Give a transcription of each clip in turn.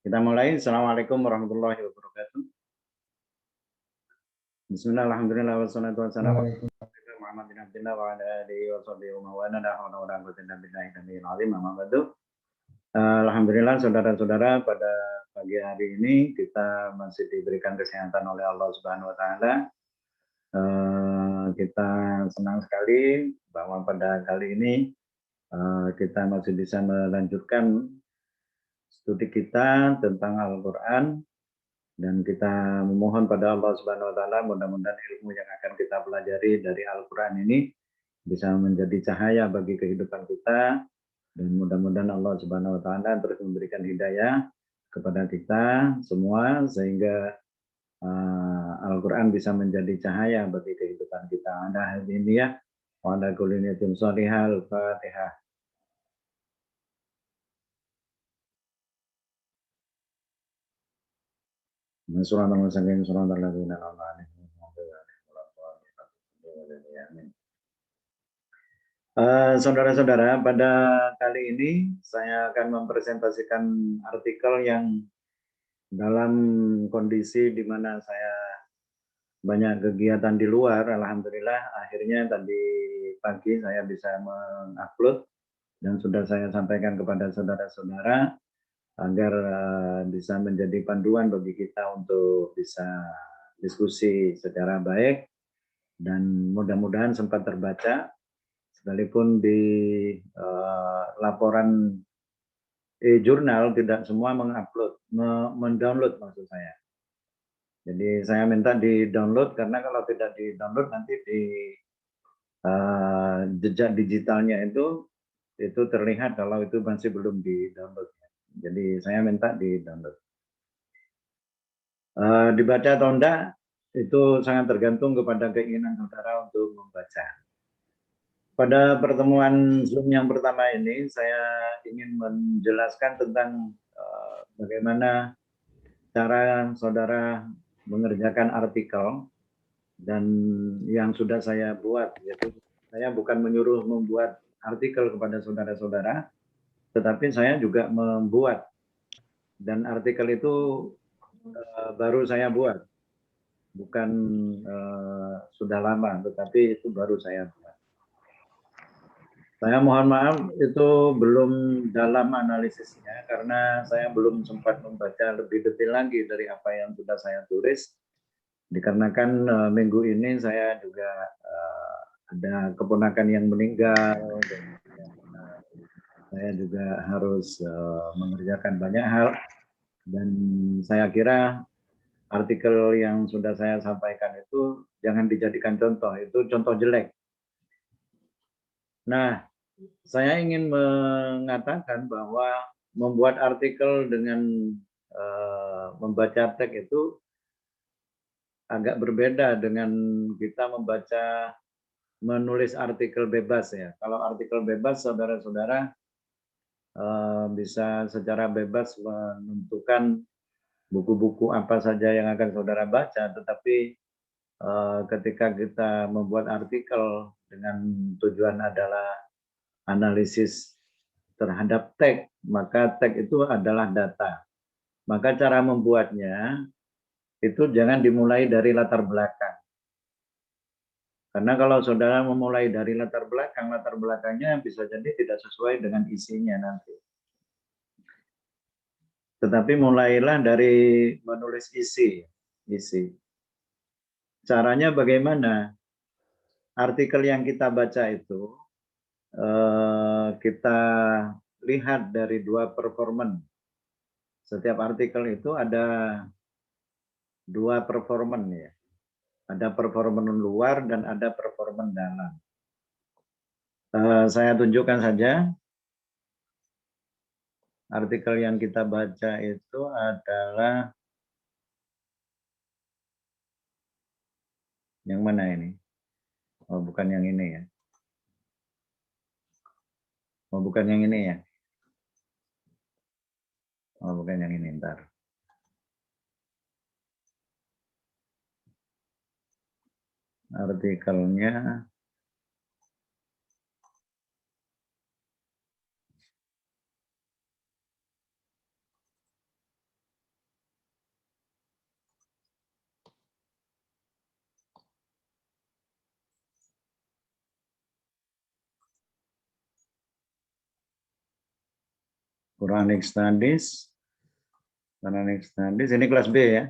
Kita mulai. Assalamualaikum warahmatullahi wabarakatuh. Bismillah, alhamdulillah, wassalatu wassalamu ala Rasulillah Muhammad bin Abdillah wa ala alihi wa sahbihi wa man wala, la haula wa la quwwata illa billahi al-aliyyil azim. Amma ba'du. Alhamdulillah, saudara-saudara, pada pagi hari ini kita masih diberikan kesehatan oleh Allah Subhanahu wa taala. Kita senang sekali bahwa pada kali ini kita masih bisa melanjutkan studi kita tentang Al-Qur'an. Dan kita memohon pada Allah Subhanahu wa taala mudah-mudahan ilmu yang akan kita pelajari dari Al-Qur'an ini bisa menjadi cahaya bagi kehidupan kita, dan mudah-mudahan Allah Subhanahu wa taala terus memberikan hidayah kepada kita semua sehingga Al-Qur'an bisa menjadi cahaya bagi kehidupan kita. Ada ini ya, wa ala kulli niyatin shalihah. Al-Fatihah. Surah Al-Musakin, surah Al-Ladzina an'amta 'alaihim saudara-saudara, pada kali ini saya akan mempresentasikan artikel yang dalam kondisi di mana saya banyak kegiatan di luar. Alhamdulillah akhirnya tadi pagi saya bisa mengupload dan sudah saya sampaikan kepada saudara-saudara agar bisa menjadi panduan bagi kita untuk bisa diskusi secara baik, dan mudah-mudahan sempat terbaca. Sekalipun di laporan jurnal tidak semua mengupload, mendownload maksud saya. Jadi saya minta di-download, karena kalau tidak di-download nanti di jejak digitalnya itu terlihat kalau itu masih belum di-download. Jadi saya minta di-download. Dibaca atau enggak itu sangat tergantung kepada keinginan saudara untuk membaca. Pada pertemuan Zoom yang pertama ini, saya ingin menjelaskan tentang bagaimana cara saudara mengerjakan artikel, dan yang sudah saya buat, yaitu saya bukan menyuruh membuat artikel kepada saudara-saudara, tetapi saya juga membuat, dan artikel itu baru saya buat, bukan sudah lama, tetapi itu baru saya buat. Saya mohon maaf itu belum dalam analisisnya, karena saya belum sempat membaca lebih detail lagi dari apa yang sudah saya tulis, dikarenakan minggu ini saya juga ada keponakan yang meninggal, dan saya juga harus mengerjakan banyak hal, dan saya kira artikel yang sudah saya sampaikan itu jangan dijadikan contoh, itu contoh jelek. Nah, saya ingin mengatakan bahwa membuat artikel dengan membaca teks itu agak berbeda dengan kita menulis artikel bebas ya. Kalau artikel bebas, saudara-saudara bisa secara bebas menentukan buku-buku apa saja yang akan saudara baca, tetapi ketika kita membuat artikel dengan tujuan adalah analisis terhadap teks, maka teks itu adalah data. Maka cara membuatnya itu jangan dimulai dari latar belakang. Karena kalau saudara memulai dari latar belakangnya bisa jadi tidak sesuai dengan isinya nanti. Tetapi mulailah dari menulis isi. Caranya bagaimana? Artikel yang kita baca itu kita lihat dari dua performan. Setiap artikel itu ada dua performan ya. Ada performan luar dan ada performan dalam. Saya tunjukkan saja. Artikel yang kita baca itu adalah yang mana ini? Oh, bukan yang ini ya. Oh, bukan yang ini ya. Oh, bukan yang ini, ntar. Artikelnya Quranic Studies. Quranic Studies, ini kelas B ya.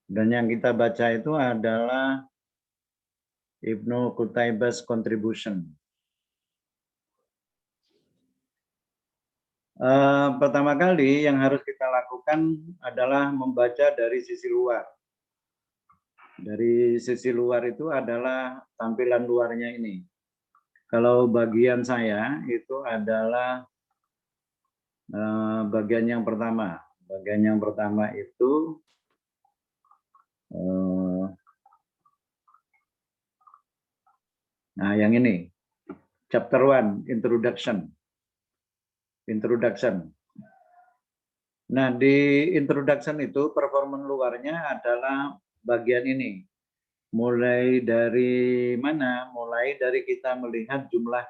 Dan yang kita baca itu adalah Ibnu Qutaibah's contribution. Pertama kali yang harus kita lakukan adalah membaca dari sisi luar. Dari sisi luar itu adalah tampilan luarnya ini. Kalau bagian saya itu adalah bagian yang pertama. Bagian yang pertama itu nah yang ini, chapter 1, introduction. Introduction. Nah, di introduction itu performance luarnya adalah bagian ini. Mulai dari mana? Mulai dari kita melihat jumlah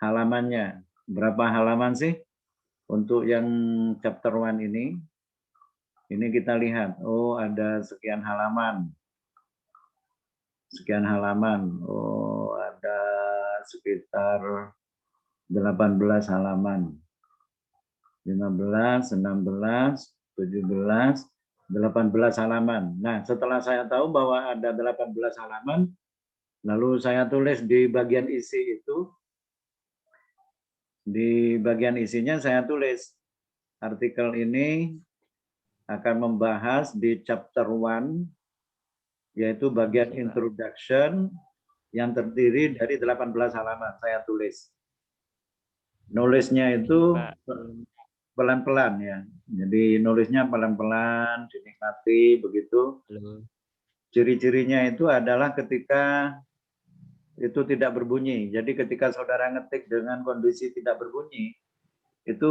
halamannya. Berapa halaman sih untuk yang chapter 1 ini? Ini kita lihat, oh ada sekian halaman. Sekian halaman. Oh, ada sekitar 18 halaman. 15, 16, 17, 18 halaman. Nah, setelah saya tahu bahwa ada 18 halaman, lalu saya tulis di bagian isi itu, di bagian isinya saya tulis, artikel ini akan membahas di chapter 1, yaitu bagian introduction, yang terdiri dari 18 halaman, saya tulis. Nulisnya itu pelan-pelan ya. Jadi nulisnya pelan-pelan, dinikmati begitu. Ciri-cirinya itu adalah ketika itu tidak berbunyi. Jadi ketika saudara ngetik dengan kondisi tidak berbunyi, itu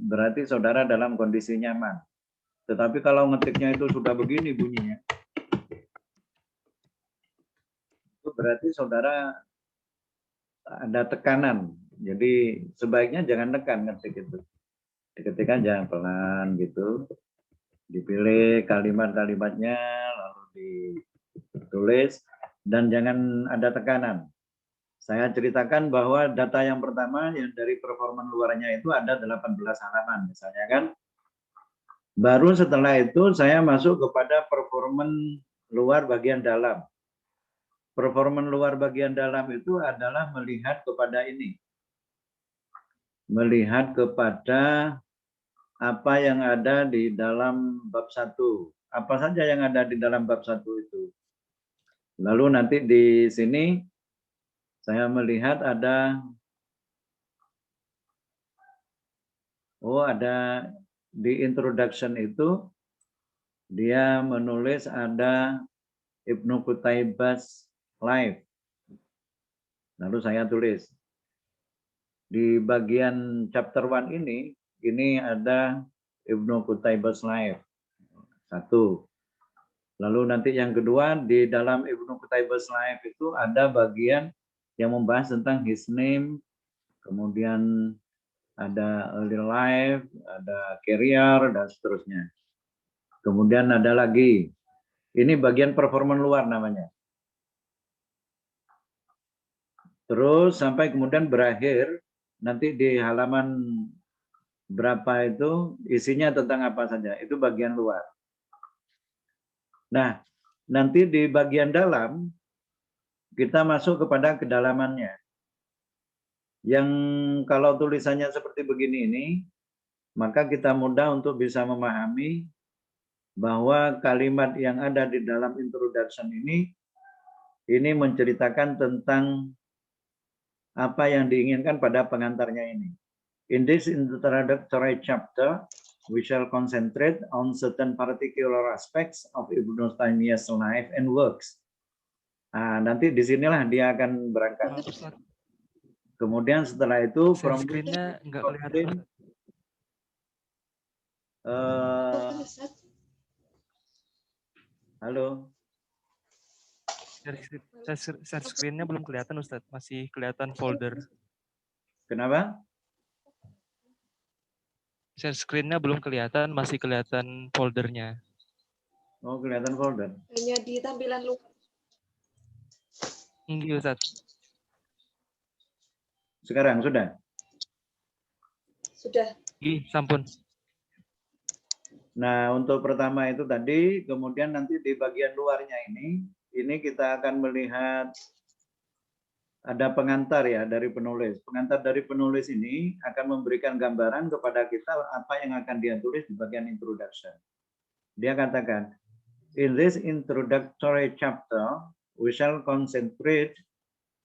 berarti saudara dalam kondisi nyaman. Tetapi kalau ngetiknya itu sudah begini bunyinya, itu berarti saudara ada tekanan. Jadi sebaiknya jangan tekan ngetik itu. Ketika jangan pelan gitu, dipilih kalimat-kalimatnya, lalu ditulis, dan jangan ada tekanan. Saya ceritakan bahwa data yang pertama yang dari performa luarnya itu ada 18 halaman misalnya kan. Baru setelah itu saya masuk kepada performa luar bagian dalam. Performa luar bagian dalam itu adalah melihat kepada ini. Melihat kepada apa yang ada di dalam bab 1. Apa saja yang ada di dalam bab 1 itu. Lalu nanti di sini saya melihat ada di introduction itu dia menulis ada Ibnu Qutaibah's life. Lalu saya tulis di bagian chapter 1 ini ada Ibnu Qutaibah's life. 1. Lalu nanti yang kedua di dalam Ibnu Qutaibah's life itu ada bagian yang membahas tentang his name, kemudian ada early life, ada career, dan seterusnya. Kemudian ada lagi, ini bagian performa luar namanya. Terus sampai kemudian berakhir, nanti di halaman berapa itu isinya tentang apa saja, itu bagian luar. Nah, nanti di bagian dalam, kita masuk kepada kedalamannya. Yang kalau tulisannya seperti begini ini, maka kita mudah untuk bisa memahami bahwa kalimat yang ada di dalam introduction ini menceritakan tentang apa yang diinginkan pada pengantarnya ini. In this introductory chapter, we shall concentrate on certain particular aspects of Ibnu Taimiyah's life and works. Nah, nanti disinilah dia akan berangkat. Kemudian setelah itu, from screen-nya nggak kelihatan. Halo. Share screen-nya belum kelihatan, Ustadz. Masih kelihatan folder. Kenapa? Share screen-nya belum kelihatan, masih kelihatan foldernya. Oh, kelihatan folder. Hanya di tampilan luar. Iya, Ustadz. Sekarang sudah? Sudah. Sampun. Nah, untuk pertama itu tadi, kemudian nanti di bagian luarnya ini kita akan melihat ada pengantar ya dari penulis. Pengantar dari penulis ini akan memberikan gambaran kepada kita apa yang akan dia tulis di bagian introduction. Dia katakan, in this introductory chapter, we shall concentrate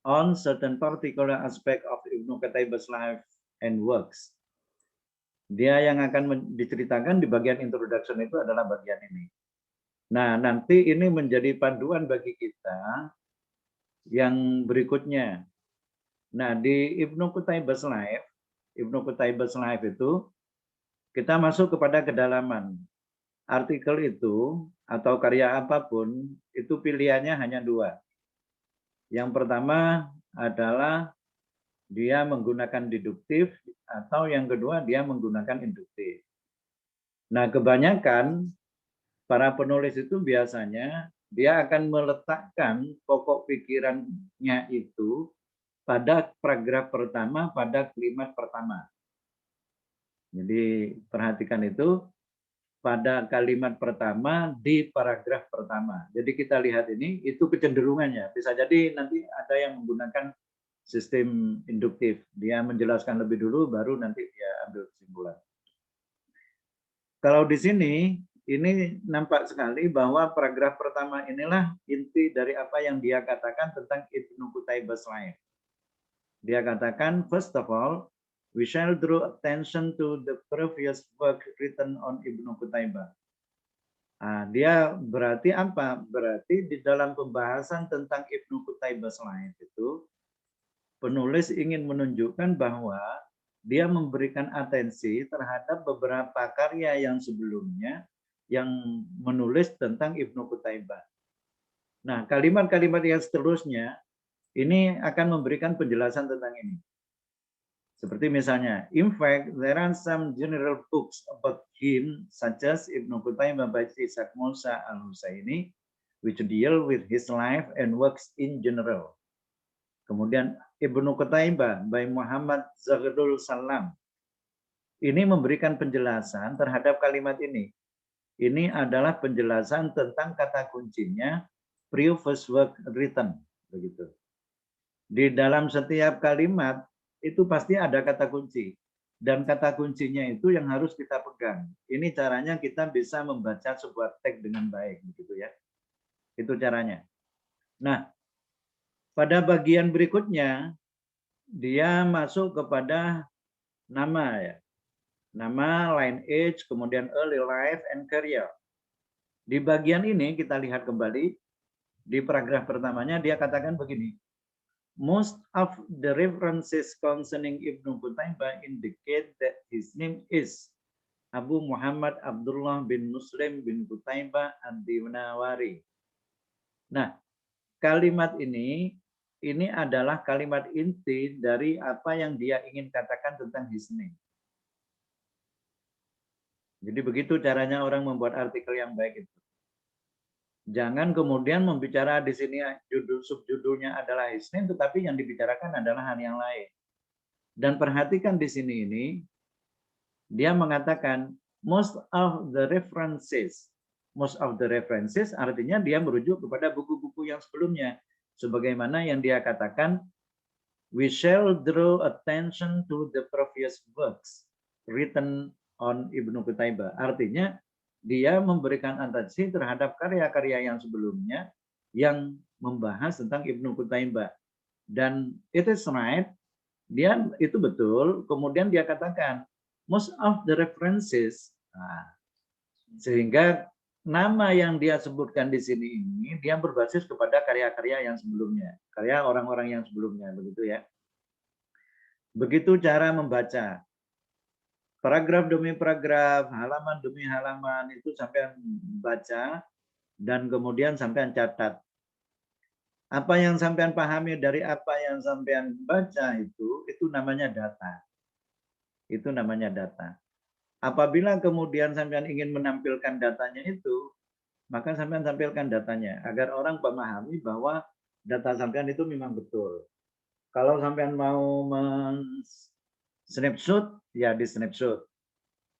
on certain particular aspect of Ibnu Qutaybah's life and works. Dia yang akan diceritakan di bagian introduction itu adalah bagian ini. Nah, nanti ini menjadi panduan bagi kita yang berikutnya. Nah, di Ibnu Qutaybah's life, itu kita masuk kepada kedalaman. Artikel itu atau karya apapun itu pilihannya hanya dua. Yang pertama adalah dia menggunakan deduktif atau yang kedua dia menggunakan induktif. Nah, kebanyakan para penulis itu biasanya dia akan meletakkan pokok pikirannya itu pada paragraf pertama, pada kalimat pertama. Jadi perhatikan itu pada kalimat pertama di paragraf pertama. Jadi kita lihat ini, itu kecenderungannya. Bisa jadi nanti ada yang menggunakan sistem induktif. Dia menjelaskan lebih dulu, baru nanti dia ambil kesimpulan. Kalau di sini, ini nampak sekali bahwa paragraf pertama inilah inti dari apa yang dia katakan tentang Ibnu Qutaybah's life. Dia katakan, first of all, we shall draw attention to the previous work written on Ibnu Qutaybah. Nah, dia berarti apa? Berarti di dalam pembahasan tentang Ibnu Qutaybah's life itu, penulis ingin menunjukkan bahwa dia memberikan atensi terhadap beberapa karya yang sebelumnya yang menulis tentang Ibnu Qutaybah. Nah, kalimat-kalimat yang seterusnya ini akan memberikan penjelasan tentang ini. Seperti misalnya, in fact, there are some general books about him, such as Ibnu Qutaybah by Ishaq Musa al-Husaini, which deal with his life and works in general. Kemudian Ibnu Qutaybah by Muhammad Zahirul Salam. Ini memberikan penjelasan terhadap kalimat ini. Ini adalah penjelasan tentang kata kuncinya previous work written, begitu. Di dalam setiap kalimat itu pasti ada kata kunci. Dan kata kuncinya itu yang harus kita pegang. Ini caranya kita bisa membaca sebuah teks dengan baik, begitu ya. Itu caranya. Nah, pada bagian berikutnya, dia masuk kepada nama ya. Nama, lineage, kemudian early life, and career. Di bagian ini kita lihat kembali, di paragraf pertamanya dia katakan begini. Most of the references concerning Ibnu Qutaybah indicate that his name is Abu Muhammad Abdullah bin Muslim bin Qutaybah ad-Dinawari. Nah, kalimat ini adalah kalimat inti dari apa yang dia ingin katakan tentang his name. Jadi begitu caranya orang membuat artikel yang baik itu. Jangan kemudian membicara di sini subjudulnya adalah his name, tetapi yang dibicarakan adalah hal yang lain. Dan perhatikan di sini ini, dia mengatakan most of the references. Most of the references artinya dia merujuk kepada buku-buku yang sebelumnya. Sebagaimana yang dia katakan, we shall draw attention to the previous works written on Ibnu Qutaybah. Artinya dia memberikan atensi terhadap karya-karya yang sebelumnya yang membahas tentang Ibnu Qutaybah. Dan it is right, dia itu betul. Kemudian dia katakan most of the references. Nah, sehingga nama yang dia sebutkan di sini ini dia berbasis kepada karya-karya yang sebelumnya, karya orang-orang yang sebelumnya, begitu ya. Begitu cara membaca. Paragraf demi paragraf, halaman demi halaman itu sampai baca dan kemudian sampai catat. Apa yang sampean pahami dari apa yang sampean baca itu namanya data. Itu namanya data. Apabila kemudian sampean ingin menampilkan datanya itu, maka sampean tampilkan datanya agar orang memahami bahwa data sampean itu memang betul. Kalau sampean mau snapshot, ya di snapshot.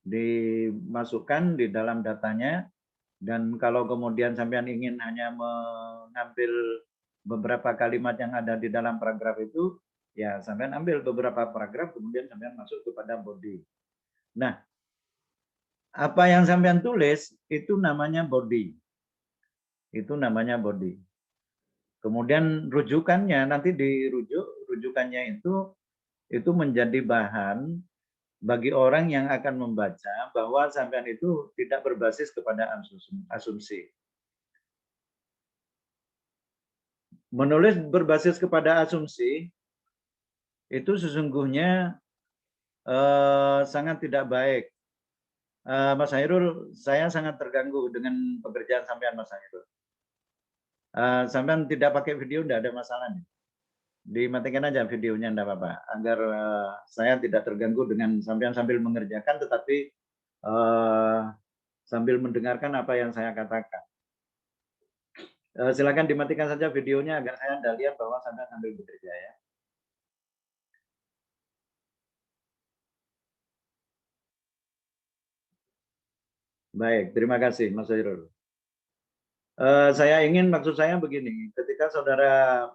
Dimasukkan di dalam datanya, dan kalau kemudian sampean ingin hanya mengambil beberapa kalimat yang ada di dalam paragraf itu, ya sampean ambil beberapa paragraf, kemudian sampean masuk kepada body. Nah, apa yang sampean tulis itu namanya body. Itu namanya body. Kemudian rujukannya nanti rujukannya itu menjadi bahan bagi orang yang akan membaca bahwa sampean itu tidak berbasis kepada asumsi. Menulis berbasis kepada asumsi itu sesungguhnya sangat tidak baik. Mas Hairul, saya sangat terganggu dengan pekerjaan sampean, Mas Hairul. Sampean tidak pakai video, tidak ada masalah nih. Dimatikan aja videonya, enggak apa-apa, agar saya tidak terganggu dengan sampean sambil mengerjakan, tetapi sambil mendengarkan apa yang saya katakan. Silakan dimatikan saja videonya agar saya tidak lihat bahwa sampean sambil bekerja ya. Baik, terima kasih Mas Hairul. Maksud saya begini, ketika saudara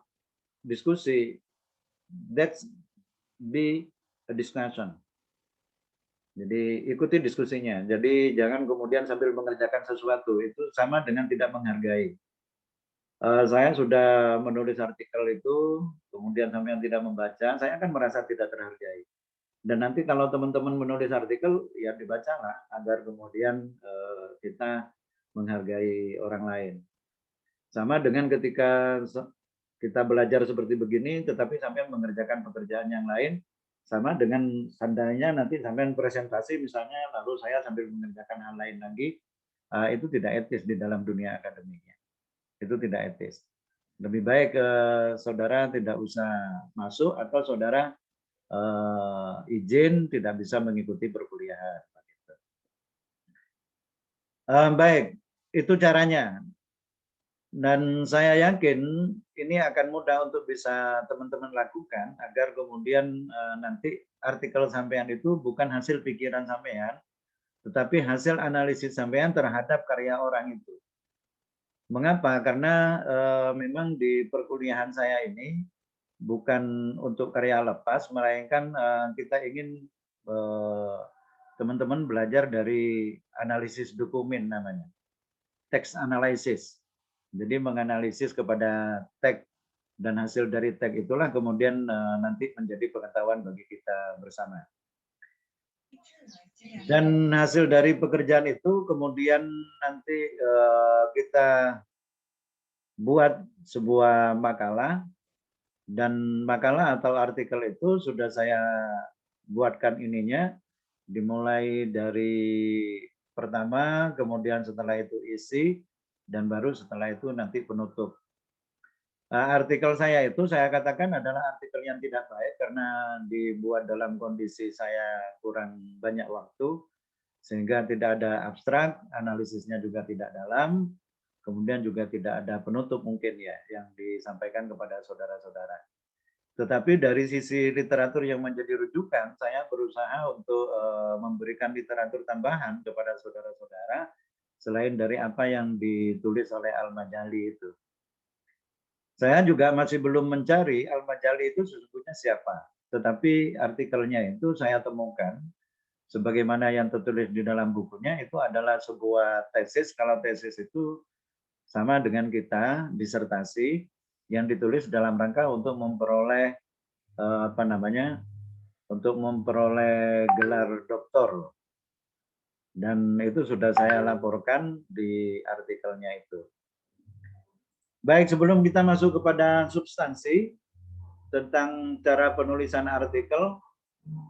diskusi, that's be a discussion. Jadi ikuti diskusinya. Jadi jangan kemudian sambil mengerjakan sesuatu, itu sama dengan tidak menghargai. Saya sudah menulis artikel itu, kemudian sampai yang tidak membaca, saya akan merasa tidak terhargai. Dan nanti kalau teman-teman menulis artikel, ya dibacalah agar kemudian kita menghargai orang lain. Sama dengan ketika kita belajar seperti begini, tetapi sampai mengerjakan pekerjaan yang lain, sama dengan seandainya nanti sampai presentasi misalnya, lalu saya sambil mengerjakan hal lain lagi, itu tidak etis di dalam dunia akademiknya. Itu tidak etis. Lebih baik saudara tidak usah masuk atau saudara izin tidak bisa mengikuti perkuliahan. Baik, itu caranya. Dan saya yakin ini akan mudah untuk bisa teman-teman lakukan agar kemudian nanti artikel sampean itu bukan hasil pikiran sampean, tetapi hasil analisis sampean terhadap karya orang itu. Mengapa? Karena memang di perkuliahan saya ini bukan untuk karya lepas, melainkan kita ingin teman-teman belajar dari analisis dokumen namanya, text analysis. Jadi menganalisis kepada teks dan hasil dari teks itulah kemudian nanti menjadi pengetahuan bagi kita bersama. Dan hasil dari pekerjaan itu kemudian nanti kita buat sebuah makalah, dan makalah atau artikel itu sudah saya buatkan ininya, dimulai dari pertama, kemudian setelah itu isi, dan baru setelah itu nanti penutup. Artikel saya itu saya katakan adalah artikel yang tidak baik karena dibuat dalam kondisi saya kurang banyak waktu, sehingga tidak ada abstrak, analisisnya juga tidak dalam, kemudian juga tidak ada penutup mungkin ya yang disampaikan kepada saudara-saudara. Tetapi dari sisi literatur yang menjadi rujukan, saya berusaha untuk memberikan literatur tambahan kepada saudara-saudara selain dari apa yang ditulis oleh Al-Majali itu. Saya juga masih belum mencari Al-Majali itu sesungguhnya siapa. Tetapi artikelnya itu saya temukan sebagaimana yang tertulis di dalam bukunya itu adalah sebuah tesis. Kalau tesis itu sama dengan kita disertasi yang ditulis dalam rangka untuk memperoleh untuk memperoleh gelar doktor. Dan itu sudah saya laporkan di artikelnya itu. Baik, sebelum kita masuk kepada substansi tentang cara penulisan artikel,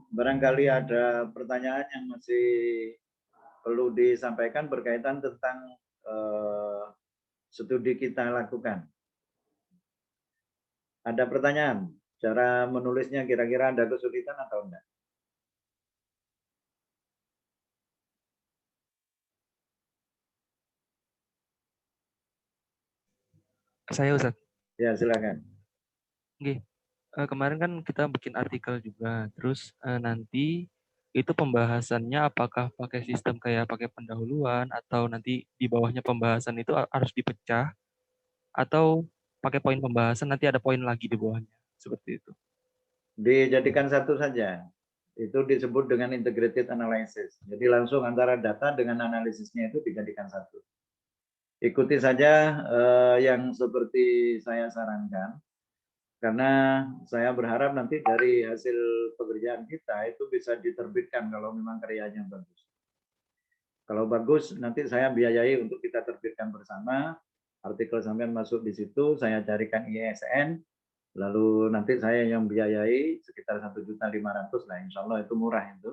barangkali ada pertanyaan yang masih perlu disampaikan berkaitan tentang studi kita lakukan. Ada pertanyaan? Cara menulisnya kira-kira ada kesulitan atau enggak? Saya Ustaz. Ya, silakan. Nggih. kemarin kan kita bikin artikel juga, terus nanti itu pembahasannya apakah pakai sistem kayak pakai pendahuluan atau nanti di bawahnya pembahasan itu harus dipecah atau pakai poin pembahasan nanti ada poin lagi di bawahnya seperti itu. Dijadikan satu saja. Itu disebut dengan integrated analysis. Jadi langsung antara data dengan analisisnya itu dijadikan satu. Ikuti saja yang seperti saya sarankan. Karena saya berharap nanti dari hasil pekerjaan kita itu bisa diterbitkan kalau memang karyanya bagus. Kalau bagus, nanti saya biayai untuk kita terbitkan bersama. Artikel sampean masuk di situ, saya carikan ISN, lalu nanti saya yang biayai sekitar 1.500.000 lah, insya Allah itu murah itu.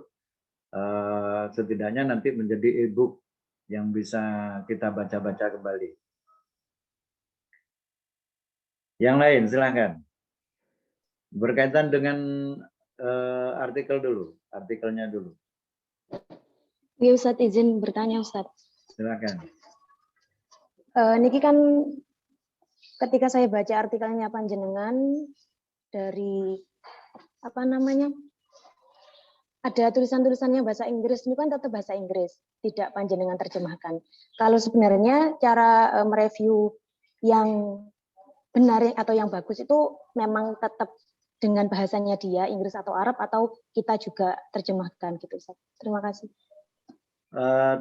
Setidaknya nanti menjadi e-book yang bisa kita baca-baca kembali. Yang lain, silahkan. Berkaitan dengan artikel dulu, artikelnya dulu. Ya Ustadz, izin bertanya Ustadz. Silakan. Niki kan ketika saya baca artikelnya panjenengan dari apa namanya, ada tulisan-tulisannya bahasa Inggris, ini kan tetap bahasa Inggris, tidak panjenengan terjemahkan. Kalau sebenarnya cara mereview yang benar atau yang bagus itu memang tetap dengan bahasanya dia, Inggris atau Arab, atau kita juga terjemahkan gitu Ustaz. Terima kasih.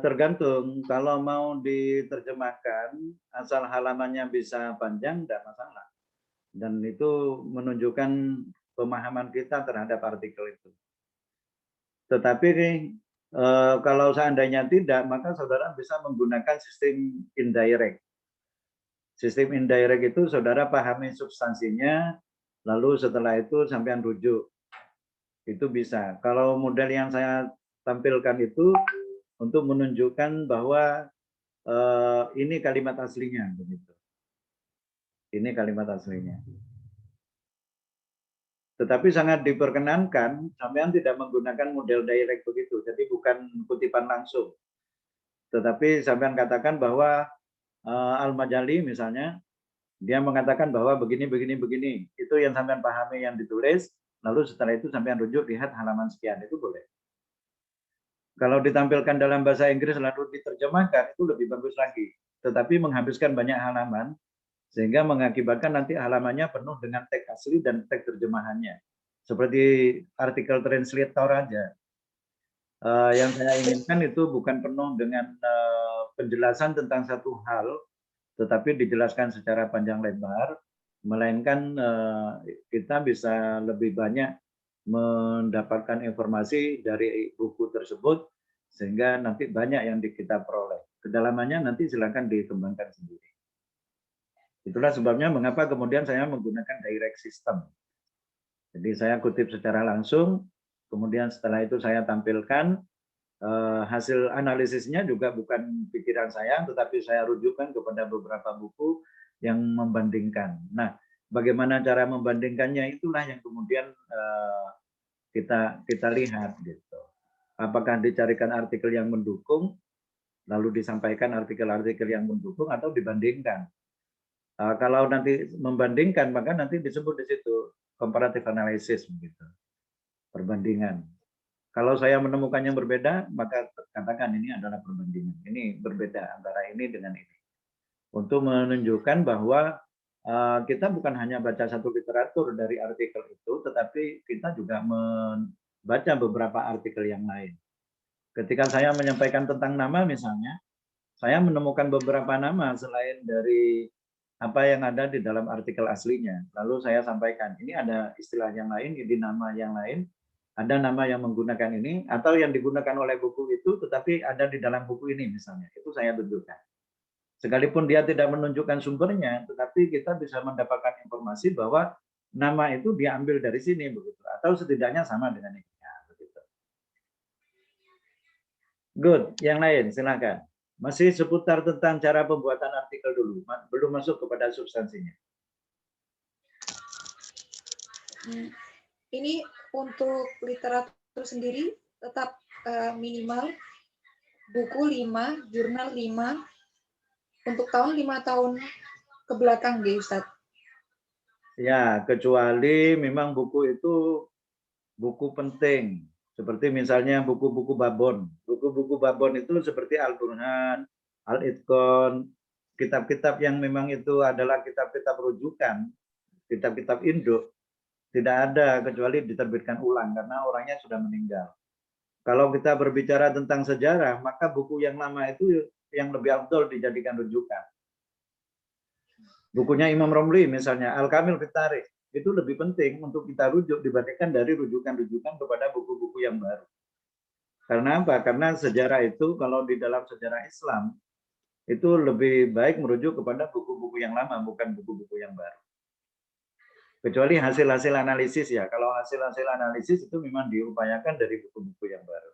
Tergantung, kalau mau diterjemahkan, asal halamannya bisa panjang, tidak masalah. Dan itu menunjukkan pemahaman kita terhadap artikel itu. Tetapi kalau seandainya tidak, maka saudara bisa menggunakan sistem indirect. Sistem indirect itu saudara pahami substansinya, lalu setelah itu sampean rujuk. Itu bisa. Kalau model yang saya tampilkan itu untuk menunjukkan bahwa ini kalimat aslinya begitu. Ini kalimat aslinya. Tetapi sangat diperkenankan sampean tidak menggunakan model direct begitu. Jadi bukan kutipan langsung. Tetapi sampean katakan bahwa Al-Majali misalnya dia mengatakan bahwa begini begini begini. Itu yang sampean pahami yang ditulis, lalu setelah itu sampean rujuk lihat halaman sekian, itu boleh. Kalau ditampilkan dalam bahasa Inggris lalu diterjemahkan itu lebih bagus lagi. Tetapi menghabiskan banyak halaman sehingga mengakibatkan nanti halamannya penuh dengan teks asli dan teks terjemahannya. Seperti artikel translator aja. Yang saya inginkan itu bukan penuh dengan penjelasan tentang satu hal, tetapi dijelaskan secara panjang lebar, melainkan kita bisa lebih banyak mendapatkan informasi dari buku tersebut, sehingga nanti banyak yang kita peroleh. Kedalamannya nanti silakan dikembangkan sendiri. Itulah sebabnya mengapa kemudian saya menggunakan direct system. Jadi saya kutip secara langsung, kemudian setelah itu saya tampilkan hasil analisisnya juga bukan pikiran saya, tetapi saya rujukkan kepada beberapa buku yang membandingkan. Nah, bagaimana cara membandingkannya itulah yang kemudian kita lihat gitu. Apakah dicarikan artikel yang mendukung, lalu disampaikan artikel-artikel yang mendukung atau dibandingkan. Kalau nanti membandingkan, maka nanti disebut di situ comparative analysis begitu. Perbandingan. Kalau saya menemukan yang berbeda, maka katakan ini adalah perbandingan. Ini berbeda antara ini dengan ini. Untuk menunjukkan bahwa kita bukan hanya baca satu literatur dari artikel itu, tetapi kita juga membaca beberapa artikel yang lain. Ketika saya menyampaikan tentang nama misalnya, saya menemukan beberapa nama selain dari apa yang ada di dalam artikel aslinya. Lalu saya sampaikan, ini ada istilah yang lain, ini nama yang lain, ada nama yang menggunakan ini, atau yang digunakan oleh buku itu, tetapi ada di dalam buku ini misalnya. Itu saya tunjukkan. Sekalipun dia tidak menunjukkan sumbernya, tetapi kita bisa mendapatkan informasi bahwa nama itu diambil dari sini, begitu, atau setidaknya sama dengan ini. Ya, begitu. Good, yang lain silakan. Masih seputar tentang cara pembuatan artikel dulu, belum masuk kepada substansinya. Ini untuk literatur sendiri tetap minimal buku 5, jurnal 5, untuk tahun 5 tahun ke belakang deh Ustadz. Ya, kecuali memang buku itu buku penting. Seperti misalnya buku-buku Babon. Buku-buku Babon itu seperti Al-Burhan, Al-Itqan, kitab-kitab yang memang itu adalah kitab-kitab rujukan, kitab-kitab induk. Tidak ada kecuali diterbitkan ulang karena orangnya sudah meninggal. Kalau kita berbicara tentang sejarah, maka buku yang lama itu yang lebih afdol dijadikan rujukan. Bukunya Imam Romli misalnya, Al-Kamil fit Tarikh, itu lebih penting untuk kita rujuk dibandingkan dari rujukan-rujukan kepada buku-buku yang baru. Karena apa? Karena sejarah itu kalau di dalam sejarah Islam itu lebih baik merujuk kepada buku-buku yang lama, bukan buku-buku yang baru. Kecuali hasil-hasil analisis ya. Kalau hasil-hasil analisis itu memang diupayakan dari buku-buku yang baru.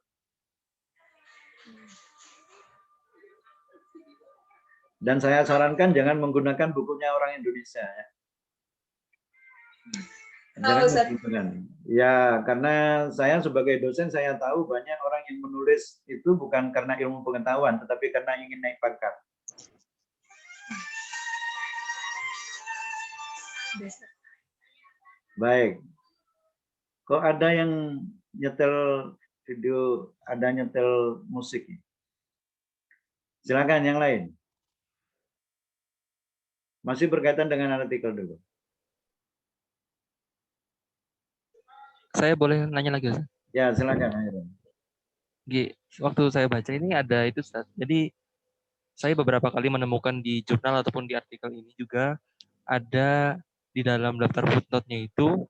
Dan saya sarankan jangan menggunakan bukunya orang Indonesia ya. Jangan menggunakan. Ya, karena saya sebagai dosen saya tahu banyak orang yang menulis itu bukan karena ilmu pengetahuan, tetapi karena ingin naik pangkat. Baik. Kok ada yang nyetel video, ada nyetel musik? Silakan yang lain. Masih berkaitan dengan artikel dulu. Saya boleh nanya lagi, Ustaz? Ya, silakan. Waktu saya baca ini ada itu, Ustaz. Jadi saya beberapa kali menemukan di jurnal ataupun di artikel ini juga ada di dalam daftar footnote-nya itu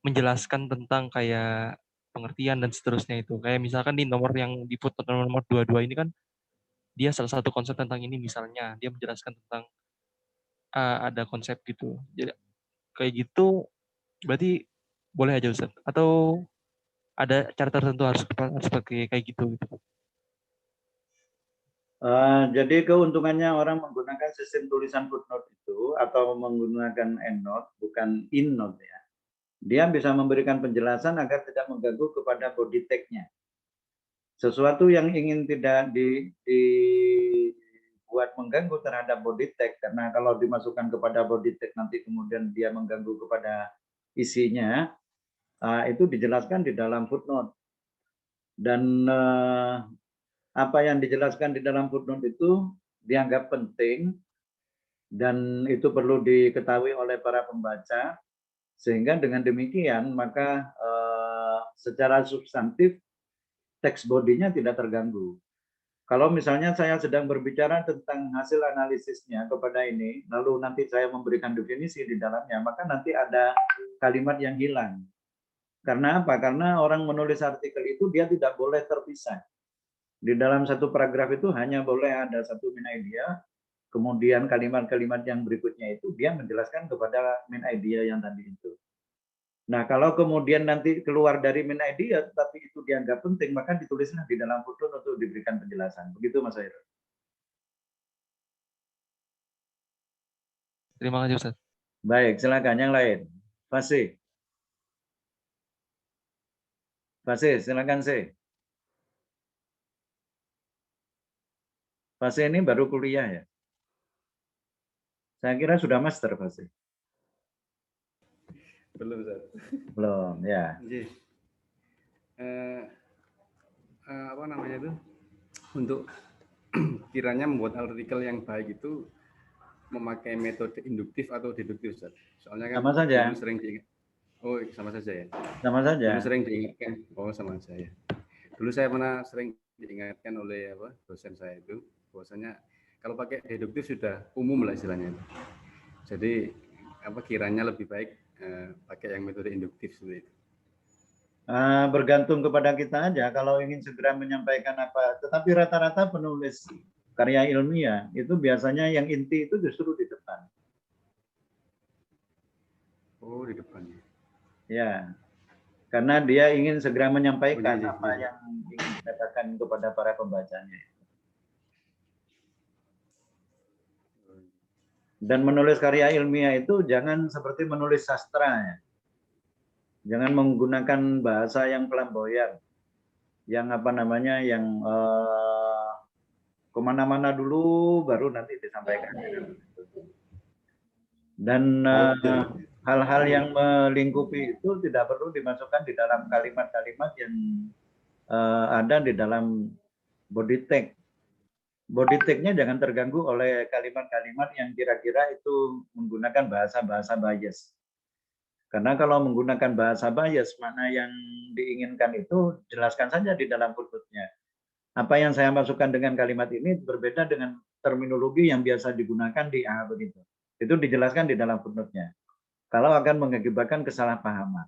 menjelaskan tentang kayak pengertian dan seterusnya itu. Kayak misalkan di nomor yang di footnote nomor 22 ini kan dia salah satu konsep tentang ini, misalnya dia menjelaskan tentang ada konsep gitu. Jadi kayak gitu berarti boleh aja, Ustaz, atau ada cara tertentu harus pakai kayak gitu gitu. Jadi keuntungannya orang menggunakan sistem tulisan footnote itu atau menggunakan endnote, bukan innote ya. Dia bisa memberikan penjelasan agar tidak mengganggu kepada body tag-nya. Sesuatu yang ingin tidak dibuat mengganggu terhadap body tag, karena kalau dimasukkan kepada body tag nanti kemudian dia mengganggu kepada isinya, itu dijelaskan di dalam footnote. Dan apa yang dijelaskan di dalam footnote itu dianggap penting dan itu perlu diketahui oleh para pembaca, sehingga dengan demikian maka secara substantif teks bodinya tidak terganggu. Kalau misalnya saya sedang berbicara tentang hasil analisisnya kepada ini, lalu nanti saya memberikan definisi di dalamnya, maka nanti ada kalimat yang hilang. Karena apa? Karena orang menulis artikel itu dia tidak boleh terpisah. Di dalam satu paragraf itu hanya boleh ada satu main idea, kemudian kalimat-kalimat yang berikutnya itu dia menjelaskan kepada main idea yang tadi itu. Nah, kalau kemudian nanti keluar dari main idea, tapi itu dianggap penting, maka ditulislah di dalam footnote untuk diberikan penjelasan. Begitu, Mas Hairul. Terima kasih, Ustaz. Baik, silakan yang lain. Fasih. Fasih, silakan sih. Fasih ini baru kuliah ya? Saya kira sudah master, Fasih. Belum, Ustaz. Belum, ya. Apa namanya itu? Untuk kiranya membuat artikel yang baik itu memakai metode induktif atau deduktif, Ustaz. Soalnya kan sama saja. dulu sering diingat. Oh, sama saja ya. Sama saja. Dulu sering diingatkan. Oh, sama saja. Dulu saya pernah sering diingatkan oleh dosen saya itu, bahwasanya kalau pakai deduktif sudah umum lah istilahnya. Jadi kiranya lebih baik pakai yang metode induktif seperti itu. Bergantung kepada kita aja kalau ingin segera menyampaikan apa. Tetapi rata-rata penulis karya ilmiah itu biasanya yang inti itu justru di depan. Oh, di depan. Ya, karena dia ingin segera menyampaikan apa yang ingin dikatakan kepada para pembacanya. Dan menulis karya ilmiah itu jangan seperti menulis sastra ya. Jangan menggunakan bahasa yang flamboyan, yang apa namanya, yang kemana-mana dulu baru nanti disampaikan. Dan hal-hal yang melingkupi itu tidak perlu dimasukkan di dalam kalimat-kalimat yang ada di dalam body tag. Body tag-nya jangan terganggu oleh kalimat-kalimat yang kira-kira itu menggunakan bahasa-bahasa bias. Karena kalau menggunakan bahasa bias, makna yang diinginkan itu jelaskan saja di dalam footnote-nya. Apa yang saya masukkan dengan kalimat ini berbeda dengan terminologi yang biasa digunakan di A begitu. Itu dijelaskan di dalam footnote-nya. Kalau akan mengakibatkan kesalahpahaman.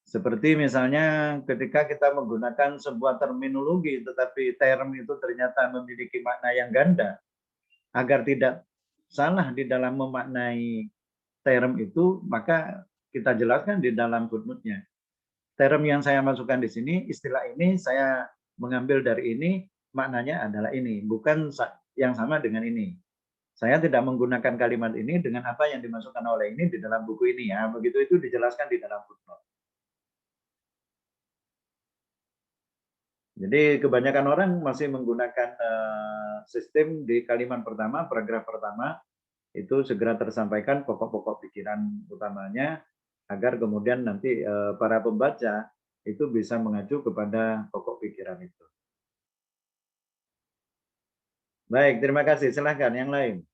Seperti misalnya ketika kita menggunakan sebuah terminologi, tetapi term itu ternyata memiliki makna yang ganda, agar tidak salah di dalam memaknai term itu, maka kita jelaskan di dalam footnote-nya. Term yang saya masukkan di sini, istilah ini saya mengambil dari ini, maknanya adalah ini, bukan yang sama dengan ini. Saya tidak menggunakan kalimat ini dengan apa yang dimasukkan oleh ini di dalam buku ini ya, begitu itu dijelaskan di dalam footnote. Jadi kebanyakan orang masih menggunakan sistem di kalimat pertama, paragraf pertama, itu segera tersampaikan pokok-pokok pikiran utamanya, agar kemudian nanti para pembaca itu bisa mengacu kepada pokok pikiran itu. Baik, terima kasih. Silahkan yang lain.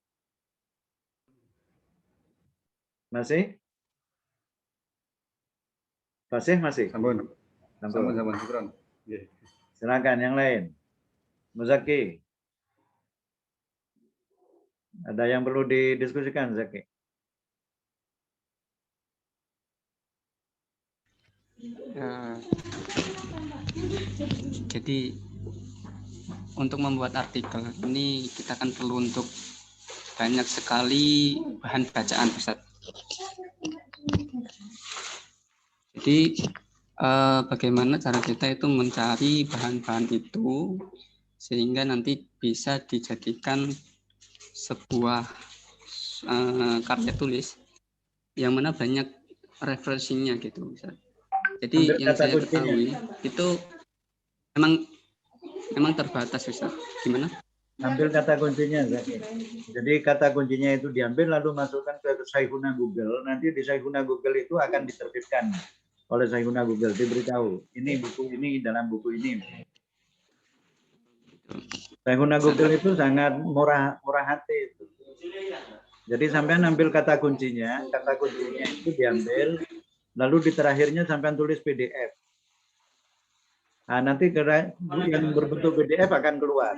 Masih? Masih? Sampun. Sampun. Syukron. Silakan yang lain. Muzaki. Ada yang perlu didiskusikan, Zaki? Jadi untuk membuat artikel ini kita kan perlu untuk banyak sekali bahan bacaan, Ustaz. Jadi bagaimana cara kita itu mencari bahan-bahan itu sehingga nanti bisa dijadikan sebuah karya tulis yang mana banyak referensinya gitu, Ustaz. Jadi ambil yang saya kuncinya. ketahui itu memang terbatas, Ustaz. Gimana? Ambil kata kuncinya, Zaki. Jadi kata kuncinya itu diambil lalu masukkan ke Syaihuna Google. Nanti di Syaihuna Google itu akan diterbitkan oleh Syaihuna Google, diberitahu ini buku ini dalam buku ini. Syaihuna Google itu sangat murah hati itu. Jadi sampai ambil kata kuncinya itu diambil, lalu di terakhirnya sampai tulis PDF. Nah, nanti yang berbentuk PDF akan keluar.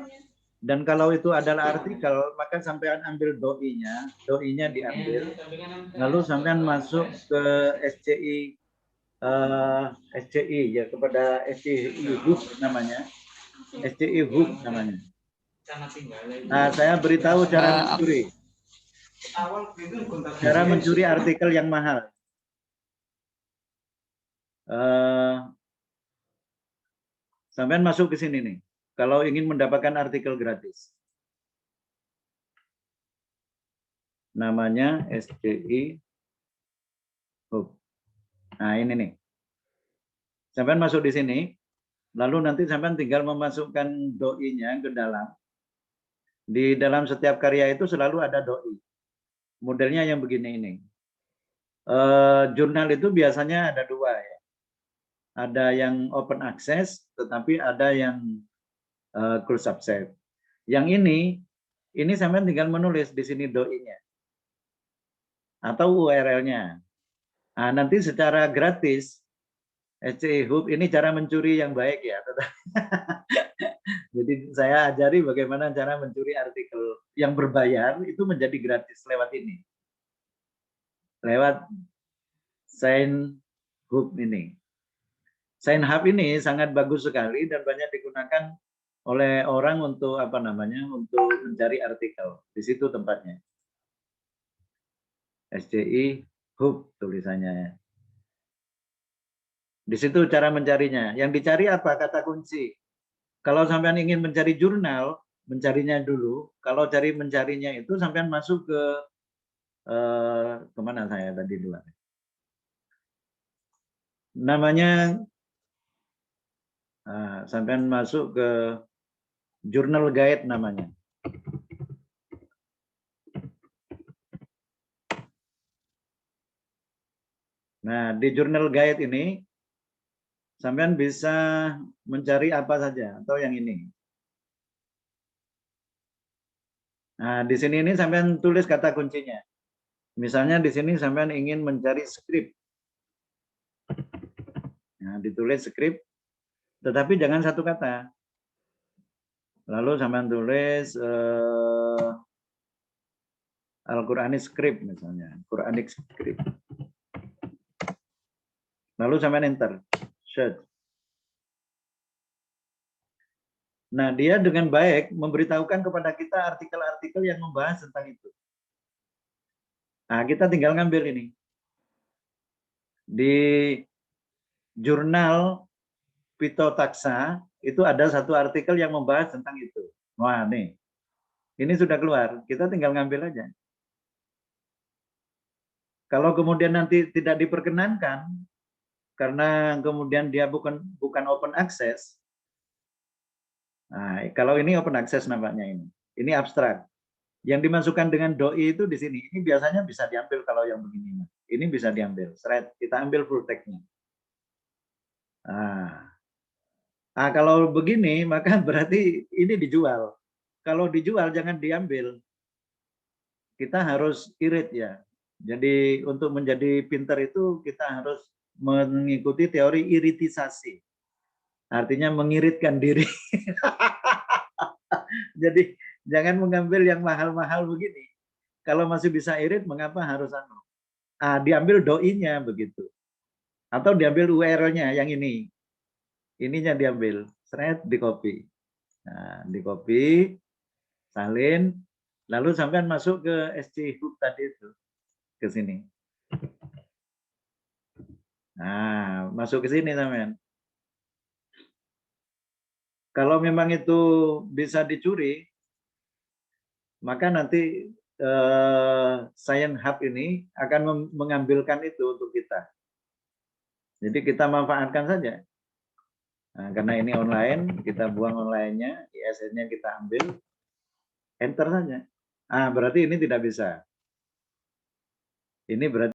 Dan kalau itu adalah artikel, maka sampean ambil doi-nya diambil, lalu sampean masuk ke SCI ya, kepada SCI Hub namanya. SCI Hub namanya. Nah, saya beritahu cara mencuri. Cara mencuri artikel yang mahal. Sampean masuk ke sini nih. Kalau ingin mendapatkan artikel gratis. Namanya SCI Hub. Nah, ini nih. Sampean masuk di sini, lalu nanti sampean tinggal memasukkan doi-nya ke dalam. Di dalam setiap karya itu selalu ada doi. Modelnya yang begini ini. Jurnal itu biasanya ada dua ya. Ada yang open access, tetapi ada yang close access. Yang ini sampean tinggal menulis di sini doi-nya atau URL-nya. Nah, nanti secara gratis SCI Hub ini cara mencuri yang baik ya. Jadi saya ajari bagaimana cara mencuri artikel yang berbayar itu menjadi gratis lewat ini. Lewat Sign Hub ini. Sign Hub ini sangat bagus sekali dan banyak digunakan oleh orang untuk untuk mencari artikel. Di situ tempatnya. SCI Hub tulisannya. Di situ cara mencarinya. Yang dicari apa? Kata kunci. Kalau sampean ingin mencari jurnal, mencarinya dulu. Kalau mencarinya itu sampean masuk ke kemana saya tadi dulu. Namanya sampean masuk ke Journal Guide namanya. Nah, di Journal Guide ini, sampean bisa mencari apa saja, atau yang ini. Nah, di sini ini sampean tulis kata kuncinya. Misalnya di sini sampean ingin mencari skrip. Nah, ditulis skrip, tetapi jangan satu kata. Lalu sampean tulis Al-Quranic script misalnya, Quranic script. Lalu sampean enter, search. Nah, dia dengan baik memberitahukan kepada kita artikel-artikel yang membahas tentang itu. Nah, kita tinggal ngambil ini. Di jurnal Pitotaksa itu ada satu artikel yang membahas tentang itu. Wah, nih. Ini sudah keluar, kita tinggal ngambil aja. Kalau kemudian nanti tidak diperkenankan karena kemudian dia bukan open access. Nah, kalau ini open access nampaknya ini. Ini abstrak. Yang dimasukkan dengan doi itu di sini. Ini biasanya bisa diambil kalau yang begini. Ini bisa diambil. Thread. Kita ambil full text-nya. Nah, kalau begini maka berarti ini dijual. Kalau dijual jangan diambil. Kita harus irit ya. Jadi untuk menjadi pinter itu kita harus mengikuti teori iritisasi. Artinya mengiritkan diri. Jadi jangan mengambil yang mahal-mahal begini. Kalau masih bisa irit, mengapa harus diambil doi-nya begitu. Atau diambil URL-nya yang ini. Ininya diambil, thread di copy. Nah, di copy, salin, lalu sampai masuk ke SC Hook tadi itu, ke sini. Nah, masuk ke sini sampean. Kalau memang itu bisa dicuri, maka nanti Science Hub ini akan mengambilkan itu untuk kita. Jadi kita manfaatkan saja. Nah, karena ini online, kita buang online-nya, ISS-nya kita ambil, enter saja. Berarti ini tidak bisa. Ini berarti